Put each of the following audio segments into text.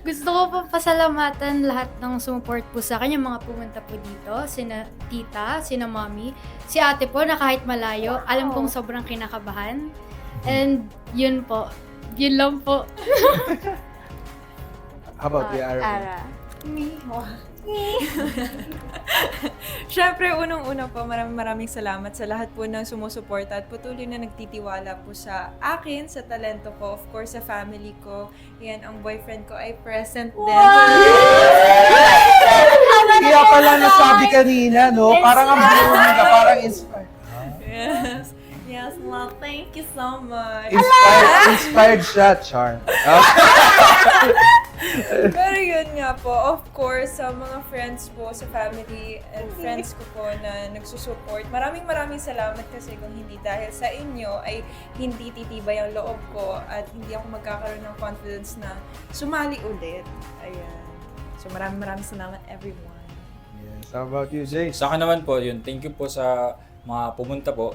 Gusto ko po pasalamatan lahat ng sumuport po sa akin, yung mga pumunta po dito, sina tita, sina mommy, si ate po na kahit malayo, alam kong sobrang kinakabahan. And yun po, yun lang po. How about you, Ara? Ara. Siyempre, unang-una po, maraming salamat sa lahat po ng sumusuporta at patuloy na nagtitiwala po sa akin, sa talento ko, of course, sa family ko. Yan, ang boyfriend ko ay present din. Kaya pala nasabi kanina, no? Parang ang blooming ka, parang inspired. Yes. Yes, well, thank you so much. Inspired siya, Char. Pero yun nga po, of course, sa mga friends po, sa family and friends ko po na nagsusupport, maraming salamat kasi kung hindi dahil sa inyo ay hindi titibay ang loob ko at hindi ako magkakaroon ng confidence na sumali ulit. Ayan. So maraming salamat everyone. Yes, how about you, Jay? Sa akin naman po, yun, thank you po sa mga pumunta po,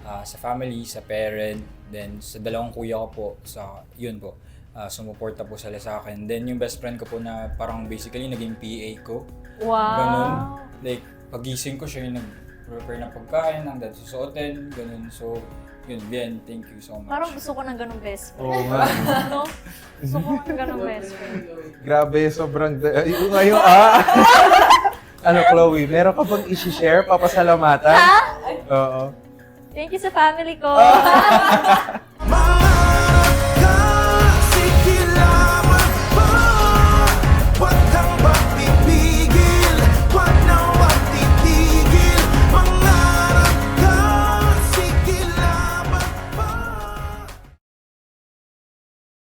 sa family, sa parent, then sa dalawang kuya ko po, sa yun po, sumuporta po sila sa akin. Then yung best friend ko po na parang basically naging PA ko. Wow. Ganun. Like, pagising ko siya yung nag-prepare ng pagkain, ang dad susuotin, ganun. So, yun, Bien, thank you so much. Parang gusto ko ng ganong best friend. Oo nga. No? Gusto ko ng ganong best friend. Grabe, sobrang... Ngayon, Ano, Chloe, meron ka bang isi-share, papasalamatan? Ha? Oo. Thank you sa family ko.